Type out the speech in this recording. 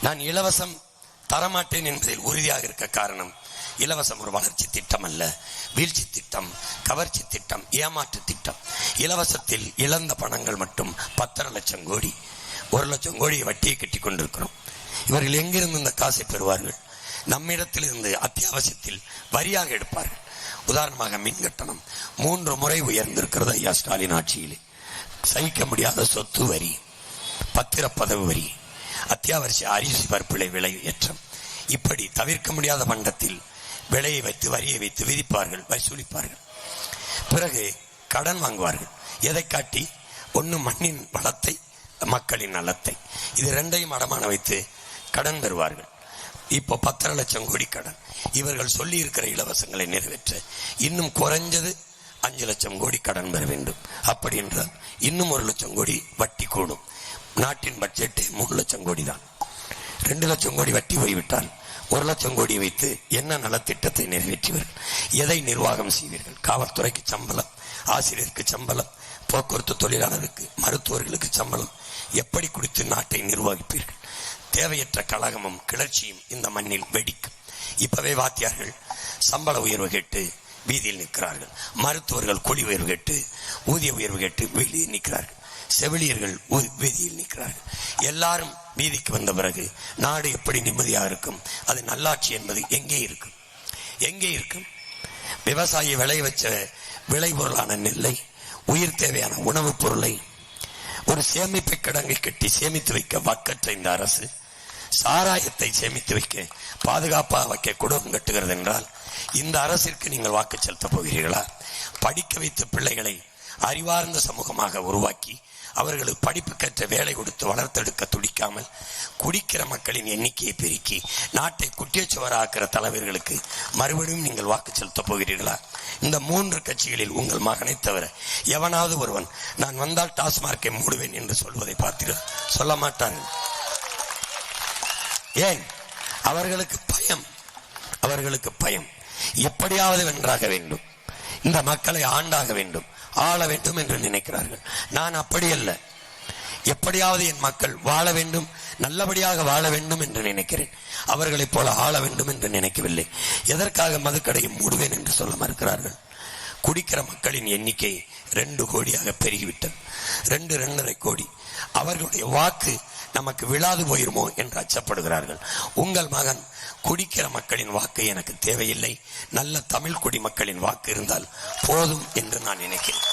நான் இலவசம் தரமாட்டேன் என்பதில் உறுதியாக இருக்க காரணம், இலவசம் ஒரு வளர்ச்சி திட்டம் அல்ல, வீழ்ச்சி திட்டம், கவர்ச்சி திட்டம், ஏமாற்று திட்டம். இலவசத்தில் இழந்த பணங்கள் மட்டும் 10.5 லட்சம் கோடி, 1 லட்சம் கோடியை வட்டியை கட்டி கொண்டிருக்கிறோம். இவர்கள் எங்கிருந்து இந்த காசை பெறுவார்கள்? நம்மிடத்திலிருந்து அத்தியாவசியத்தில் வரியாக எடுப்பார்கள். உதாரணமாக மின் கட்டணம் 3 முறை உயர்ந்திருக்கிறது ஐயா ஸ்டாலின் ஆட்சியிலே. சகிக்க முடியாத சொத்து வரி, பத்திரப்பதவு வரி, அத்தியாவசிய அரிசி பருப்பிலை விலை ஏற்றம், இப்படி தவிர்க்க முடியாத பண்டத்தில் விலையை வைத்து வரியை வைத்து விதிப்பார்கள், வசூலிப்பார்கள். பிறகு கடன் வாங்குவார்கள். எதை காட்டி? ஒன்று மண்ணின் வளத்தை, மக்களின் நலத்தை, இது ரெண்டையும் அடமான வைத்து கடன் பெறுவார்கள். இப்போ 10.5 லட்சம் கோடி கடன். இவர்கள் சொல்லி இருக்கிற இலவசங்களை நிறைவேற்ற இன்னும் குறைஞ்சது 5 லட்சம் கோடி கடன் பெற வேண்டும். அப்படி என்றால் இன்னும் 1 லட்சம் கோடி வட்டி கூடும். நாட்டின் பட்ஜெட் 3 லட்சம் கோடி தான். 2 லட்சம் கோடி வட்டி போய்விட்டால் 1 லட்சம் கோடி வைத்து என்ன நலத்திட்டத்தை நிறைவேற்றுவீர்கள்? எதை நிர்வாகம் செய்வீர்கள்? காவல்துறைக்கு சம்பளம், ஆசிரியருக்கு சம்பளம், போக்குவரத்து தொழிலாளருக்கு, மருத்துவர்களுக்கு சம்பளம், எப்படி கொடுத்து நாட்டை நிர்வகிப்பீர்கள்? தேவையற்ற கலகமும் கிளர்ச்சியும் இந்த மண்ணில் வெடிக்கும். இப்பவே வாத்தியார்கள் சம்பள உயர்வு கேட்டு வீதியில் நிற்கிறார்கள். மருத்துவர்கள் கூலி உயர்வு கேட்டு, ஊதிய உயர்வு கேட்டு வெளியே நிற்கிறார்கள். செவிலியர்கள் வீதியில் நிற்கிறார்கள். எல்லாரும் வீதிக்கு வந்த பிறகு நாடு எப்படி நிம்மதியாக இருக்கும்? அது நல்லாட்சி என்பது எங்கே இருக்கும்? எங்கே இருக்கும்? விவசாயி விளை வச்ச விளைபொருளான நெல்லை, உயிர் தேவையான உணவுப் பொருளை ஒரு சேமிப்பு கிடங்கை கட்டி சேமித்து வைக்க வாக்கற்ற இந்த அரசு சாராயத்தை சேமித்து வைக்க, பாதுகாப்பாக வைக்க குடும்பம் கட்டுகிறது என்றால் இந்த அரசிற்கு நீங்கள் வாக்கு செலுத்த போகிறீர்களா? படிக்க வைத்த பிள்ளைகளை அறிவார்ந்த சமூகமாக உருவாக்கி அவர்களுக்கு படிப்புக்கேற்ற வேலை கொடுத்து வளர்த்தெடுக்க துடிக்காமல் குடிக்கிற மக்களின் எண்ணிக்கையை பெருக்கி நாட்டை குட்டியச்சுவராக்கிற தலைவர்களுக்கு மறுபடியும் நீங்கள் வாக்கு செலுத்த போகிறீர்களா? இந்த 3 கட்சிகளில் உங்கள் மகனை தவிர எவனாவது ஒருவன் நான் வந்தால் டாஸ்மார்க்கை மூடுவேன் என்று சொல்வதை பார்த்தீர்கள்? சொல்ல மாட்டார்கள். ஏன்? அவர்களுக்கு பயம். அவர்களுக்கு பயம். எப்படியாவது வென்றாக வேண்டும், இந்த மக்களை ஆண்டாக வேண்டும், ஆள வேண்டும் என்று நினைக்கிறார்கள். நான் அப்படி அல்ல. எப்படியாவது என் மக்கள் வாழ வேண்டும், நல்லபடியாக வாழ வேண்டும் என்று நினைக்கிறேன். அவர்களைப் போல ஆள வேண்டும் என்று நினைக்கவில்லை. எதற்காக மதுக்கடையை மூடுவேன் என்று சொல்ல மறுக்கிறார்கள்? குடிக்கிற மக்களின் எண்ணிக்கை 2 கோடியாக பெருகிவிட்டது. 2.5 கோடி. அவர்களுடைய வாக்கு நமக்கு விழாது போயிருமோ என்று அச்சப்படுகிறார்கள். உங்கள் மகன் குடிக்கிற மக்களின் வாக்கு எனக்கு தேவையில்லை, நல்ல தமிழ் குடிமக்களின் வாக்கு இருந்தால் போதும் என்று நான் நினைக்கிறேன்.